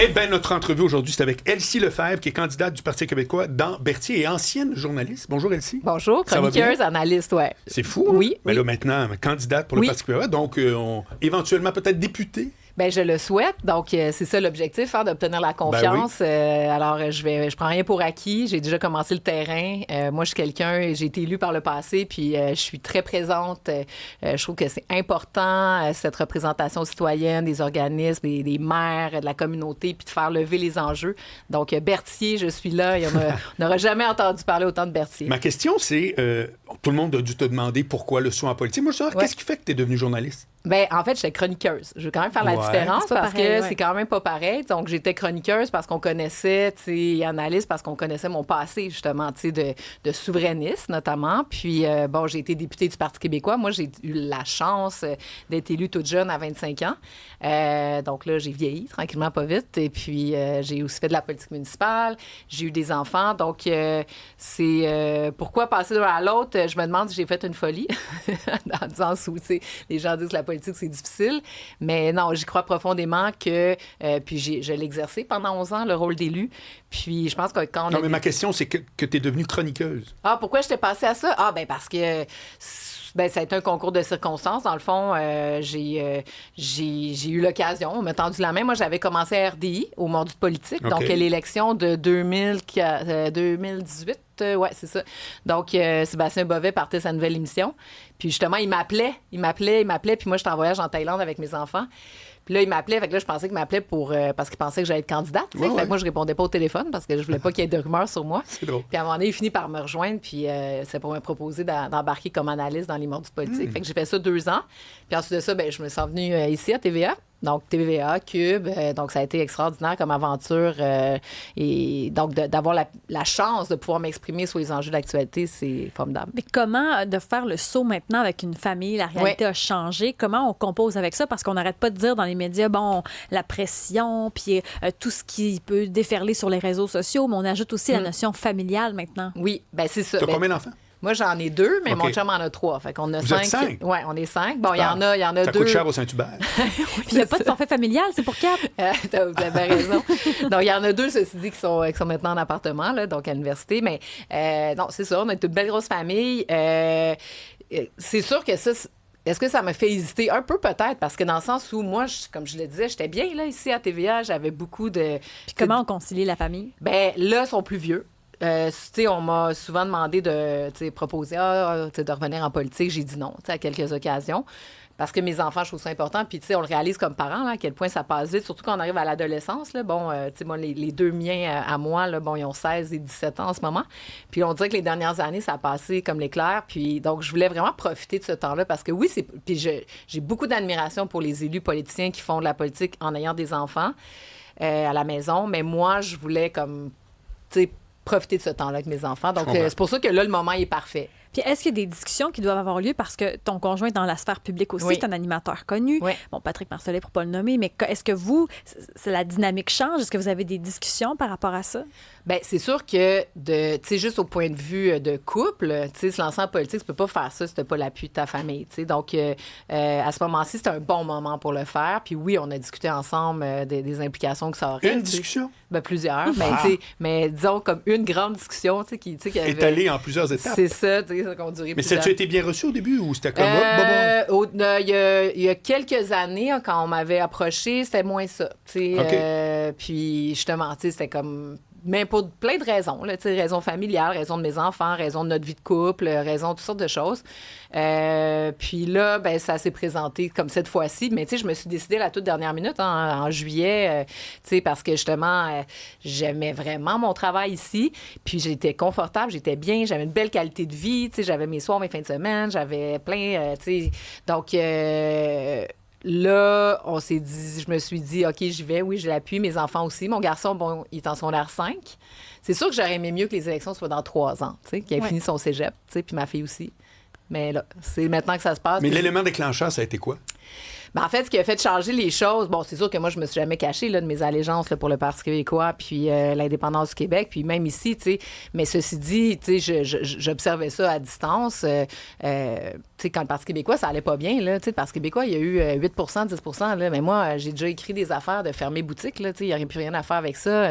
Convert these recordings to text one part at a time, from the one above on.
Eh bien, notre entrevue aujourd'hui, c'est avec Elsie Lefebvre, qui est candidate du Parti québécois dans Berthier et ancienne journaliste. Bonjour, Elsie. Bonjour, chroniqueuse, analyste, ouais. C'est fou. Oui. Mais oui. là, maintenant, candidate pour le Parti québécois, donc éventuellement peut-être députée. Ben je le souhaite. Donc, c'est ça l'objectif, d'obtenir la confiance. Ben oui. Alors, je prends rien pour acquis. J'ai déjà commencé le terrain. Moi, je suis quelqu'un, j'ai été élue par le passé, puis je suis très présente. Je trouve que c'est important, cette représentation citoyenne des organismes, des maires, de la communauté, puis de faire lever les enjeux. Donc, Berthier, je suis là. On n'aura jamais entendu parler autant de Berthier. Ma question, c'est, tout le monde a dû te demander pourquoi le saut en politique. Moi, je veux savoir, qu'est-ce qui fait que tu es devenue journaliste? Ben, en fait, j'étais chroniqueuse. Je veux quand même faire la différence parce que c'est quand même pas pareil. Donc, j'étais chroniqueuse parce qu'on connaissait, tu sais, et analyste parce qu'on connaissait mon passé, justement, tu sais, de souverainiste, notamment. Puis, bon, j'ai été députée du Parti québécois. Moi, j'ai eu la chance d'être élue toute jeune à 25 ans. Donc là, j'ai vieilli tranquillement, pas vite. Et puis, j'ai aussi fait de la politique municipale. J'ai eu des enfants. Donc, c'est pourquoi passer d'un à l'autre? Je me demande si j'ai fait une folie, dans le sens où, tu sais, les gens disent que la politique, c'est difficile. Mais non, j'y crois profondément que... puis je l'ai exercé pendant 11 ans, le rôle d'élu. Puis je pense que quand on Non, mais ma question, c'est que tu es devenue chroniqueuse. Ah, pourquoi j'étais passée à ça? Ah, ben parce que... Ben, ça a été un concours de circonstances. Dans le fond, j'ai eu l'occasion. On m'a tendu la main. Moi, j'avais commencé à RDI, au Mordu de politique. Okay. Donc, l'élection de 2018. Ouais, c'est ça. Donc, Sébastien Bovet partait sa nouvelle émission. Puis, justement, il m'appelait. Puis moi, j'étais en voyage en Thaïlande avec mes enfants. Puis là, il m'appelait. Fait que là, je pensais qu'il m'appelait parce qu'il pensait que j'allais être candidate. Fait que moi, je répondais pas au téléphone parce que je voulais pas qu'il y ait de rumeurs sur moi. C'est drôle. Puis à un moment donné, il finit par me rejoindre. Puis c'est pour me proposer d'embarquer comme analyste dans les mordus politiques. Fait que j'ai fait ça 2 ans. Puis ensuite de ça, ben, je me suis venue ici à TVA. Donc, TVA, Cube. Donc, ça a été extraordinaire comme aventure. Et donc, d'avoir la chance de pouvoir m'exprimer sur les enjeux d'actualité, c'est formidable. Mais comment de faire le saut maintenant avec une famille? La réalité a changé. Comment on compose avec ça? Parce qu'on n'arrête pas de dire dans les médias, bon, la pression, puis tout ce qui peut déferler sur les réseaux sociaux, mais on ajoute aussi la notion familiale maintenant. Oui, bien, c'est ça. Tu as combien d'enfants? Moi, j'en ai 2, mais mon chum en a 3. Fait qu'on a Vous 5. Êtes 5? Oui, on est 5. Bon, il y en a 2. Ça coûte cher au Saint-Hubert. Puis il n'y a pas de forfait familial, c'est pour 4. Vous avez raison. Donc, il y en a 2, ceci dit, qui sont maintenant en appartement, là, donc à l'université. Mais non, c'est ça, on a une belle grosse famille. C'est sûr que ça... Est-ce que ça m'a fait hésiter? Un peu peut-être, parce que dans le sens où moi, comme je le disais, j'étais bien là ici à TVA, j'avais beaucoup de... Puis comment on concilie la famille? Bien, là, ils sont plus vieux. On m'a souvent demandé de proposer de revenir en politique. J'ai dit non à quelques occasions. Parce que mes enfants, je trouve ça important. Puis, on le réalise comme parents, là, à quel point ça passe vite, surtout quand on arrive à l'adolescence. Là. Bon, moi, les 2 miens à moi, là, bon, ils ont 16 et 17 ans en ce moment. Puis, on dirait que les dernières années, ça a passé comme l'éclair. Puis, donc, je voulais vraiment profiter de ce temps-là parce que oui, puis j'ai beaucoup d'admiration pour les élus politiciens qui font de la politique en ayant des enfants à la maison. Mais moi, je voulais comme, profiter de ce temps-là avec mes enfants. Donc, c'est pour ça que là, le moment est parfait. Puis est-ce qu'il y a des discussions qui doivent avoir lieu parce que ton conjoint est dans la sphère publique aussi, c'est un animateur connu. Oui. Bon, Patrick Marcellet, pour ne pas le nommer, mais est-ce que la dynamique change? Est-ce que vous avez des discussions par rapport à ça? Bien, c'est sûr que, juste au point de vue de couple, se lancer en politique, tu peux pas faire ça si tu n'as pas l'appui de ta famille, Donc, à ce moment-ci, c'était un bon moment pour le faire. Puis oui, on a discuté ensemble des implications que ça aurait. Une discussion? Bien, plusieurs. Mais disons, comme une grande discussion, qui avait... Étalée en plusieurs étapes. C'est ça, ça qu'on dirait. Mais ça a-tu été bien reçu au début ou c'était comme il y a quelques années, quand on m'avait approché, c'était moins ça. Puis justement, c'était comme... Mais pour plein de raisons, là, raisons familiales, raisons de mes enfants, raisons de notre vie de couple, raisons de toutes sortes de choses. Puis là, ben, ça s'est présenté comme cette fois-ci. Mais je me suis décidée à la toute dernière minute, en juillet, parce que justement, j'aimais vraiment mon travail ici. Puis j'étais confortable, j'étais bien, j'avais une belle qualité de vie. J'avais mes soirs, mes fins de semaine, j'avais plein... donc... Là, je me suis dit, OK, j'y vais, oui, je l'appuie, mes enfants aussi. Mon garçon, bon, il est en secondaire 5. C'est sûr que j'aurais aimé mieux que les élections soient dans 3 ans, qu'il ait fini son cégep, puis ma fille aussi. Mais là, c'est maintenant que ça se passe. Mais l'élément déclencheur, ça a été quoi? En fait, ce qui a fait changer les choses, bon, c'est sûr que moi, je me suis jamais cachée là, de mes allégeances là, pour le Parti québécois puis l'indépendance du Québec, puis même ici, tu sais. Mais ceci dit, tu sais, j'observais ça à distance. Tu sais, quand le Parti québécois, ça allait pas bien, là. Tu sais, le Parti québécois, il y a eu 8 10 là. Mais moi, j'ai déjà écrit des affaires de fermer boutique, là. Tu sais, il n'y aurait plus rien à faire avec ça.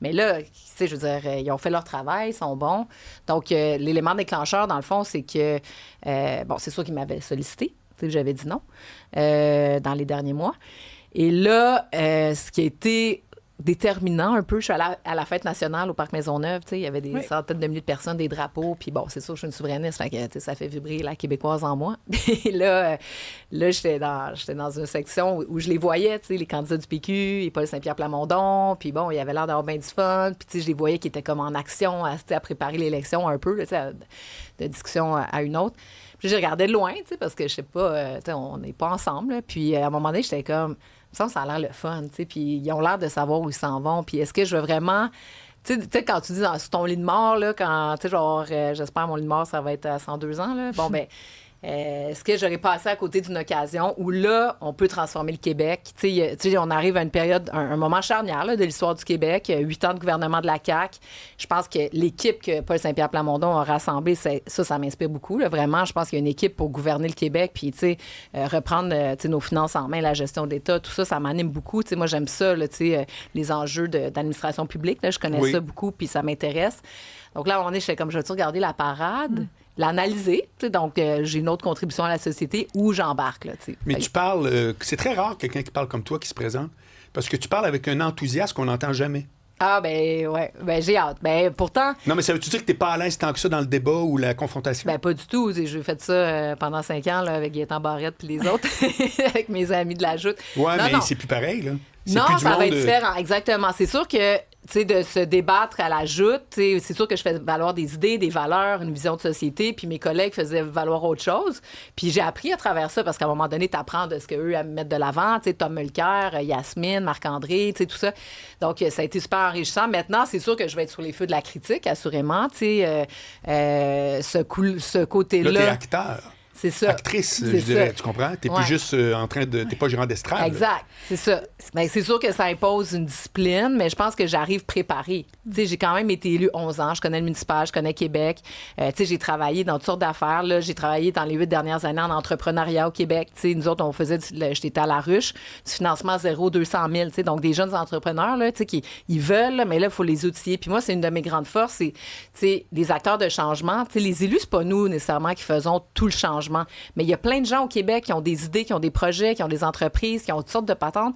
Mais là, tu sais, je veux dire, ils ont fait leur travail, ils sont bons. Donc, l'élément déclencheur, dans le fond, c'est que, bon, c'est sûr qu'ils m'avaient sollicité. J'avais dit non dans les derniers mois. Et là, ce qui a été déterminant un peu, je suis allée à la fête nationale au Parc Maisonneuve, il y avait des centaines de milliers de personnes, des drapeaux, puis bon, c'est sûr, je suis une souverainiste, fait que, ça fait vibrer la québécoise en moi. Et là j'étais dans une section où je les voyais, les candidats du PQ, et Paul Saint-Pierre Plamondon, puis bon, il avait l'air d'avoir bien du fun, puis je les voyais qui étaient comme en action à préparer l'élection un peu, là, de discussion à une autre. Puis je regardais de loin, parce que je sais pas, on n'est pas ensemble. Là. Puis à un moment donné, j'étais comme, ça a l'air le fun, puis ils ont l'air de savoir où ils s'en vont. Puis est-ce que je veux vraiment, tu sais, quand tu dis sur ton lit de mort, là, quand, tu sais, genre, j'espère mon lit de mort, ça va être à 102 ans, là. Bon, ben, est-ce que j'aurais passé à côté d'une occasion où là, on peut transformer le Québec? Tu sais, on arrive à une période, un moment charnière là, de l'histoire du Québec, 8 ans de gouvernement de la CAQ. Je pense que l'équipe que Paul Saint-Pierre Plamondon a rassemblée, ça m'inspire beaucoup. Là, vraiment, je pense qu'il y a une équipe pour gouverner le Québec, puis reprendre nos finances en main, la gestion d'État, tout ça, ça m'anime beaucoup. Moi, j'aime ça, là, les enjeux d'administration publique. Là, je connais ça beaucoup, puis ça m'intéresse. Donc là, à un moment donné, je fais comme, je vais-tu regarder la parade? L'analyser. Donc, j'ai une autre contribution à la société où j'embarque. Là, mais tu parles... c'est très rare quelqu'un qui parle comme toi qui se présente, parce que tu parles avec un enthousiasme qu'on n'entend jamais. Ah, ben ouais. Ben j'ai hâte. Ben pourtant... Non, mais ça veut-tu dire que t'es pas à l'aise tant que ça dans le débat ou la confrontation? Ben pas du tout. J'ai fait ça pendant 5 ans là, avec Gaétan Barrette puis les autres, avec mes amis de la Joute. Ouais, mais c'est plus pareil, là. Non, ça va être différent. Exactement. C'est sûr que, tu sais, de se débattre à la Joute, c'est sûr que je fais valoir des idées, des valeurs, une vision de société, puis mes collègues faisaient valoir autre chose. Puis j'ai appris à travers ça, parce qu'à un moment donné, tu apprends de ce qu'eux mettent de l'avant, tu sais, Tom Mulcair, Yasmine, Marc-André, tu sais, tout ça. Donc, ça a été super enrichissant. Maintenant, c'est sûr que je vais être sur les feux de la critique, assurément, tu sais, ce côté-là. Là, t'es acteur. C'est ça. Actrice, je dirais, tu comprends? T'es plus juste en train de... T'es pas gérant d'estrade. Exact, c'est ça. Ben, c'est sûr que ça impose une discipline, mais je pense que j'arrive préparée. Tu sais, j'ai quand même été élue 11 ans, je connais le municipal, je connais Québec. Tu sais, j'ai travaillé dans toutes sortes d'affaires. Là. J'ai travaillé dans les 8 dernières années en entrepreneuriat au Québec. Tu sais, nous autres, on faisait, j'étais à la ruche, du financement 200 000. Tu sais, donc des jeunes entrepreneurs, là, tu sais, qui ils veulent, là, mais là, il faut les outiller. Puis moi, c'est une de mes grandes forces, c'est, tu sais, des acteurs de changement. Tu sais, les élus, c'est pas nous nécessairement qui faisons tout le changement, mais il y a plein de gens au Québec qui ont des idées, qui ont des projets, qui ont des entreprises, qui ont toutes sortes de patentes.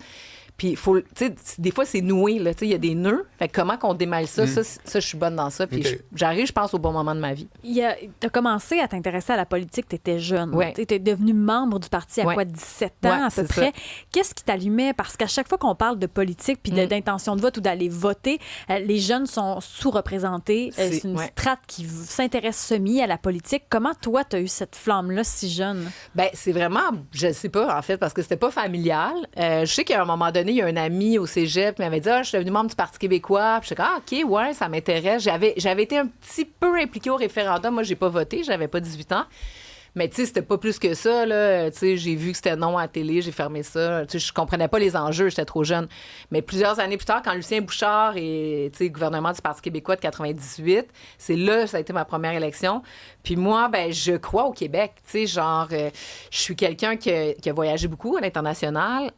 Puis, il faut, tu sais, des fois, c'est noué, là. Tu sais, il y a des nœuds. Fait que comment qu'on démêle ça? Ça, je suis bonne dans ça. Puis, j'arrive, je pense, au bon moment de ma vie. Tu as commencé à t'intéresser à la politique, tu étais jeune. Ouais. Tu étais devenue membre du parti à quoi, 17 ans à peu près? Ça. Qu'est-ce qui t'allumait? Parce qu'à chaque fois qu'on parle de politique puis d'intention de vote ou d'aller voter, les jeunes sont sous-représentés. C'est une strate qui s'intéresse semi à la politique. Comment, toi, tu as eu cette flamme-là si jeune? Bien, c'est vraiment, je sais pas, en fait, parce que c'était pas familial. Je sais qu'à un moment donné, il y a un ami au cégep qui m'avait dit « Ah, je suis devenu membre du Parti québécois. » Puis je suis comme « Ah, OK, ouais, ça m'intéresse. » J'avais été un petit peu impliquée au référendum. Moi, j'ai pas voté, j'avais pas 18 ans. Mais tu sais, c'était pas plus que ça, là. Tu sais, j'ai vu que c'était non à la télé, j'ai fermé ça. Tu sais, je comprenais pas les enjeux, j'étais trop jeune. Mais plusieurs années plus tard, quand Lucien Bouchard et, tu sais, gouvernement du Parti québécois de 98, c'est là, ça a été ma première élection. Puis moi, ben je crois au Québec. Tu sais, genre, je suis quelqu'un qui a voyagé beaucoup à l'international.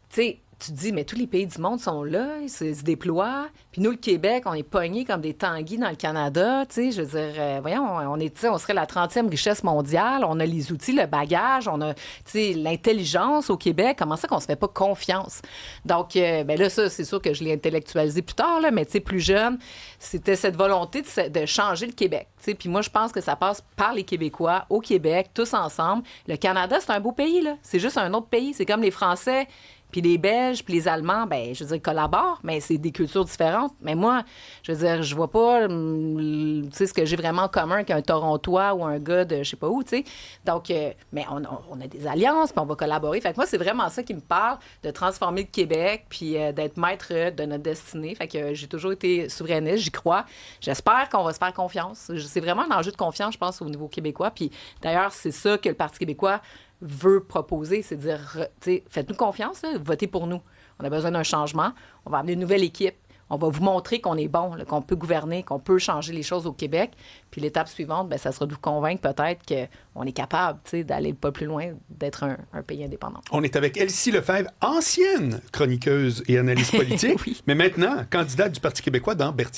Tu sais, tu te dis, mais tous les pays du monde sont là, ils se déploient. Puis nous, le Québec, on est pognés comme des tanguis dans le Canada. Tu sais, je veux dire, voyons, on serait la 30e richesse mondiale. On a les outils, le bagage, on a, tu sais, l'intelligence au Québec. Comment ça qu'on se fait pas confiance? Donc, ben là, ça, c'est sûr que je l'ai intellectualisé plus tard, là, mais tu sais, plus jeune, c'était cette volonté de changer le Québec. Tu sais, puis moi, je pense que ça passe par les Québécois, au Québec, tous ensemble. Le Canada, c'est un beau pays, là. C'est juste un autre pays. C'est comme les Français. Puis les Belges, puis les Allemands, ben je veux dire, collaborent, mais c'est des cultures différentes. Mais moi, je veux dire, je vois pas, tu sais, ce que j'ai vraiment en commun qu'un Torontois ou un gars de je sais pas où, tu sais. Donc, mais on a des alliances, puis on va collaborer. Fait que moi, c'est vraiment ça qui me parle, de transformer le Québec, puis d'être maître de notre destinée. Fait que j'ai toujours été souverainiste, j'y crois. J'espère qu'on va se faire confiance. C'est vraiment un enjeu de confiance, je pense, au niveau québécois. Puis d'ailleurs, c'est ça que le Parti québécois veut proposer, c'est de dire, faites-nous confiance, là, votez pour nous. On a besoin d'un changement. On va amener une nouvelle équipe. On va vous montrer qu'on est bon, là, qu'on peut gouverner, qu'on peut changer les choses au Québec. Puis l'étape suivante, ça sera de vous convaincre peut-être qu'on est capable d'aller pas plus loin, d'être un pays indépendant. On est avec Elsie Lefebvre, ancienne chroniqueuse et analyste politique, oui. Mais maintenant candidate du Parti québécois dans Berthier.